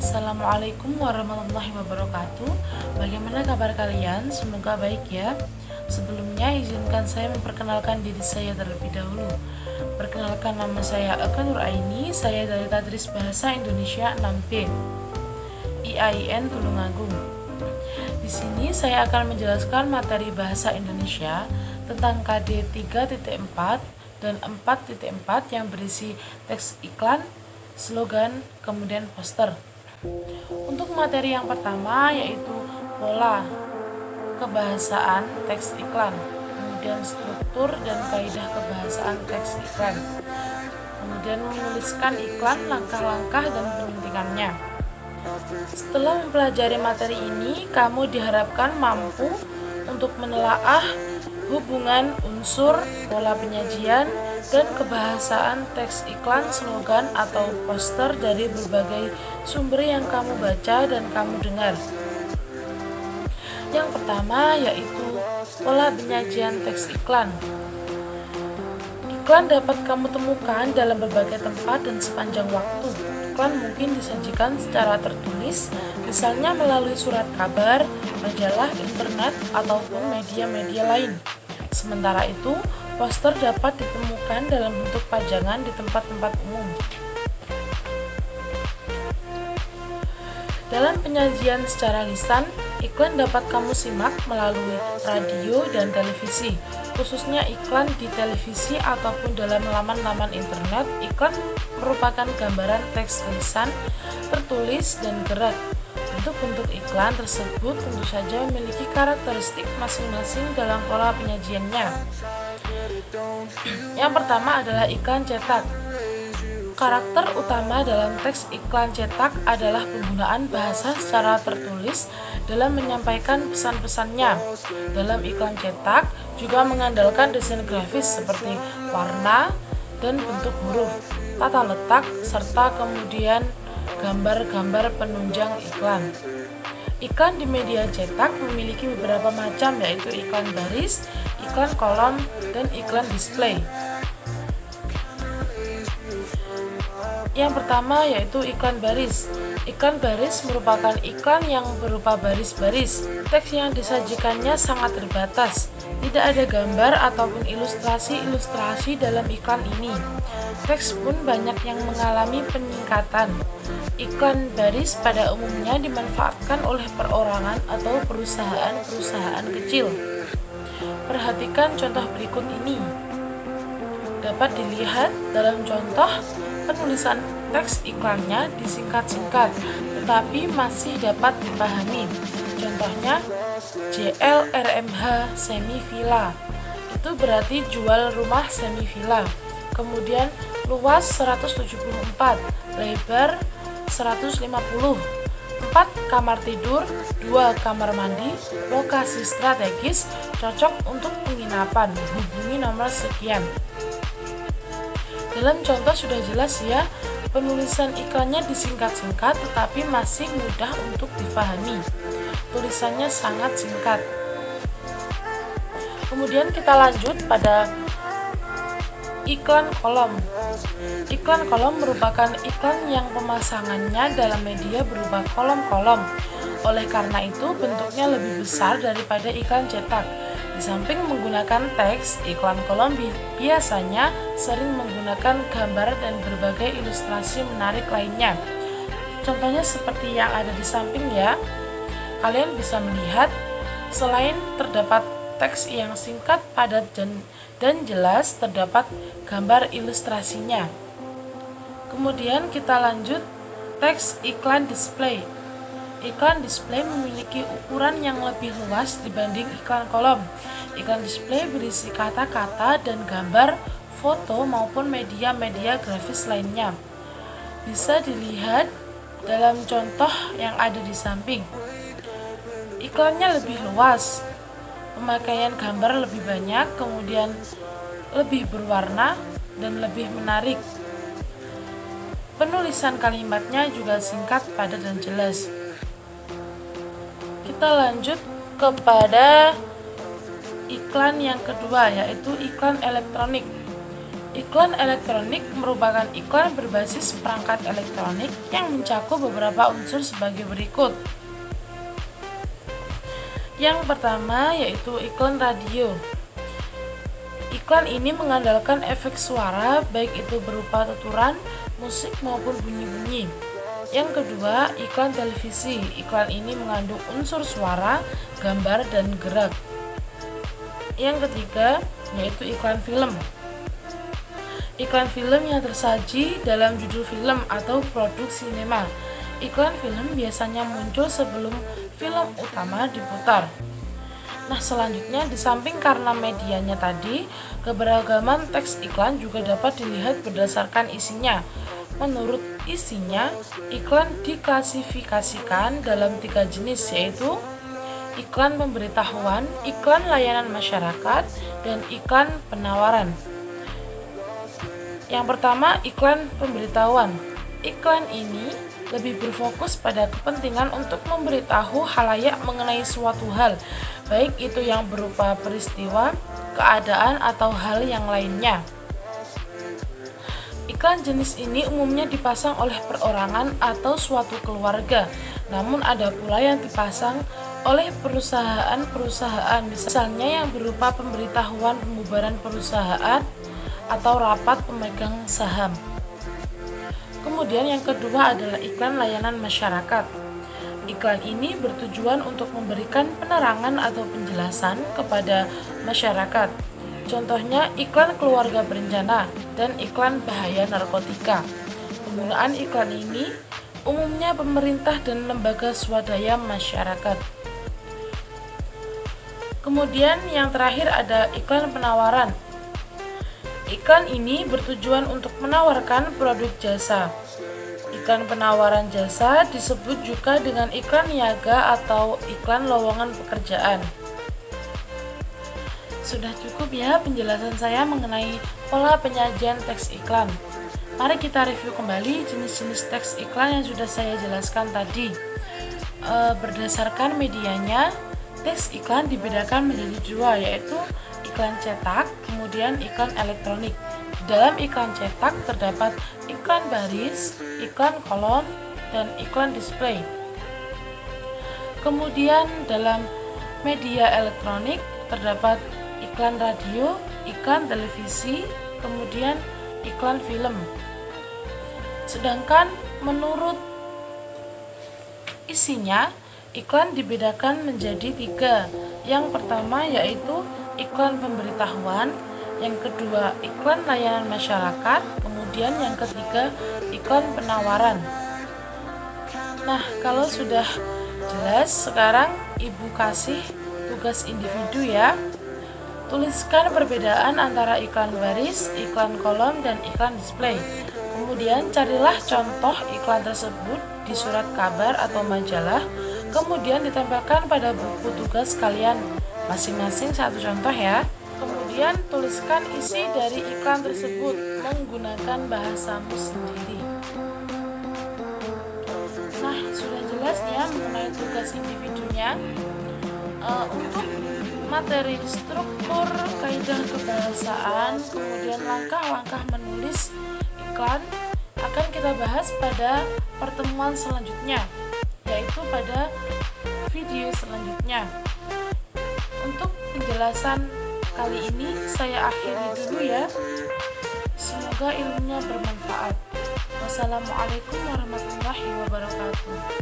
Assalamualaikum warahmatullahi wabarakatuh. Bagaimana kabar kalian? Semoga baik ya. Sebelumnya izinkan saya memperkenalkan diri saya terlebih dahulu. Perkenalkan, nama saya Eka Nuraini. Saya dari Tadris Bahasa Indonesia 6B IAIN Tulungagung. Di sini saya akan menjelaskan materi bahasa Indonesia tentang KD 3.4 dan 4.4 yang berisi teks iklan, slogan, kemudian poster. Untuk materi yang pertama yaitu pola kebahasaan teks iklan, kemudian struktur dan kaidah kebahasaan teks iklan, kemudian menuliskan iklan, langkah-langkah dan penyuntingannya. Setelah mempelajari materi ini, kamu diharapkan mampu untuk menelaah hubungan unsur, pola penyajian, dan kebahasaan teks iklan, slogan, atau poster dari berbagai sumber yang kamu baca dan kamu dengar. Yang pertama yaitu pola penyajian teks iklan. Iklan dapat kamu temukan dalam berbagai tempat dan sepanjang waktu. Iklan mungkin disajikan secara tertulis, misalnya melalui surat kabar, majalah, internet, ataupun media-media lain. Sementara itu, poster dapat ditemukan dalam bentuk pajangan di tempat-tempat umum. Dalam penyajian secara lisan, iklan dapat kamu simak melalui radio dan televisi. Khususnya iklan di televisi ataupun dalam laman-laman internet, iklan merupakan gambaran teks lisan, tertulis, dan gerak. Bentuk-bentuk iklan tersebut tentu saja memiliki karakteristik masing-masing dalam pola penyajiannya. Yang pertama adalah iklan cetak. Karakter utama dalam teks iklan cetak adalah penggunaan bahasa secara tertulis dalam menyampaikan pesan-pesannya. Dalam iklan cetak juga mengandalkan desain grafis seperti warna dan bentuk huruf, tata letak, serta kemudian gambar-gambar penunjang iklan. Iklan di media cetak memiliki beberapa macam, yaitu iklan baris, iklan kolom, dan iklan display. Yang pertama yaitu iklan baris. Iklan baris merupakan iklan yang berupa baris-baris. Teks yang disajikannya sangat terbatas. Tidak ada gambar ataupun ilustrasi dalam iklan ini. Teks pun banyak yang mengalami penyingkatan. Iklan baris pada umumnya dimanfaatkan oleh perorangan atau perusahaan-perusahaan kecil. Perhatikan contoh berikut ini. Dapat dilihat dalam contoh penulisan teks iklannya disingkat-singkat, tetapi masih dapat dipahami. Contohnya, JLRMH Semi Villa. Itu berarti jual rumah semi villa. Kemudian luas 174, lebar 150, 4 kamar tidur, 2 kamar mandi, lokasi strategis, cocok untuk penginapan. Hubungi nomor sekian. Dalam contoh sudah jelas ya, penulisan iklannya disingkat-singkat tetapi masih mudah untuk difahami. Tulisannya sangat singkat. Kemudian kita lanjut pada iklan kolom. Iklan kolom merupakan iklan yang pemasangannya dalam media berupa kolom-kolom. Oleh karena itu, bentuknya lebih besar daripada iklan cetak. Di samping menggunakan teks, iklan kolom biasanya sering menggunakan gambar dan berbagai ilustrasi menarik lainnya. Contohnya seperti yang ada di samping ya. Kalian bisa melihat, selain terdapat teks yang singkat, padat, dan jelas, terdapat gambar ilustrasinya. Kemudian kita lanjut teks iklan display. Iklan display memiliki ukuran yang lebih luas dibanding iklan kolom. Iklan display berisi kata-kata dan gambar, foto maupun media-media grafis lainnya. Bisa dilihat dalam contoh yang ada di samping. Iklannya lebih luas, pemakaian gambar lebih banyak, kemudian lebih berwarna dan lebih menarik. Penulisan kalimatnya juga singkat, padat, dan jelas. Kita lanjut kepada iklan yang kedua, yaitu iklan elektronik. Iklan elektronik merupakan iklan berbasis perangkat elektronik yang mencakup beberapa unsur sebagai berikut. Yang pertama yaitu iklan radio. Iklan ini mengandalkan efek suara, baik itu berupa tuturan, musik maupun bunyi-bunyi. Yang kedua, iklan televisi. Iklan ini mengandung unsur suara, gambar, dan gerak. Yang ketiga, yaitu iklan film. Iklan film yang tersaji dalam judul film atau produk sinema. Iklan film biasanya muncul sebelum film utama diputar. Nah, selanjutnya di samping karena medianya tadi, keberagaman teks iklan juga dapat dilihat berdasarkan isinya. Menurut isinya, iklan diklasifikasikan dalam 3 jenis, yaitu iklan pemberitahuan, iklan layanan masyarakat, dan iklan penawaran. Yang pertama, iklan pemberitahuan. Iklan ini lebih berfokus pada kepentingan untuk memberitahu khalayak mengenai suatu hal, baik itu yang berupa peristiwa, keadaan, atau hal yang lainnya. Iklan jenis ini umumnya dipasang oleh perorangan atau suatu keluarga, namun ada pula yang dipasang oleh perusahaan-perusahaan, misalnya yang berupa pemberitahuan pembubaran perusahaan atau rapat pemegang saham. Kemudian yang kedua adalah iklan layanan masyarakat. Iklan ini bertujuan untuk memberikan penerangan atau penjelasan kepada masyarakat. Contohnya iklan keluarga berencana dan iklan bahaya narkotika. Penggunaan iklan ini umumnya pemerintah dan lembaga swadaya masyarakat. Kemudian yang terakhir ada iklan penawaran. Iklan ini bertujuan untuk menawarkan produk jasa. Iklan penawaran jasa disebut juga dengan iklan niaga atau iklan lowongan pekerjaan. Sudah cukup ya penjelasan saya mengenai pola penyajian teks iklan. Mari kita review kembali jenis-jenis teks iklan yang sudah saya jelaskan tadi. Berdasarkan medianya, teks iklan dibedakan menjadi 2, yaitu iklan cetak, kemudian iklan elektronik. Dalam iklan cetak terdapat iklan baris, iklan kolom, dan iklan display. Kemudian dalam media elektronik terdapat iklan radio, iklan televisi, kemudian iklan film. Sedangkan menurut isinya, iklan dibedakan menjadi 3. Yang pertama yaitu iklan pemberitahuan, yang kedua iklan layanan masyarakat, kemudian yang ketiga iklan penawaran. Nah, kalau sudah jelas, sekarang Ibu kasih tugas individu ya. Tuliskan perbedaan antara iklan baris, iklan kolom, dan iklan display. Kemudian carilah contoh iklan tersebut di surat kabar atau majalah, kemudian ditempelkan pada buku tugas kalian masing-masing 1 contoh ya. Kemudian tuliskan isi dari iklan tersebut menggunakan bahasamu sendiri. Nah, sudah jelas ya mengenai tugas individunya. Untuk materi struktur, kaidah kebahasaan, kemudian langkah-langkah menulis iklan akan kita bahas pada pertemuan selanjutnya, yaitu pada video selanjutnya. Untuk penjelasan kali ini saya akhiri dulu ya. Semoga ilmunya bermanfaat. Wassalamualaikum warahmatullahi wabarakatuh.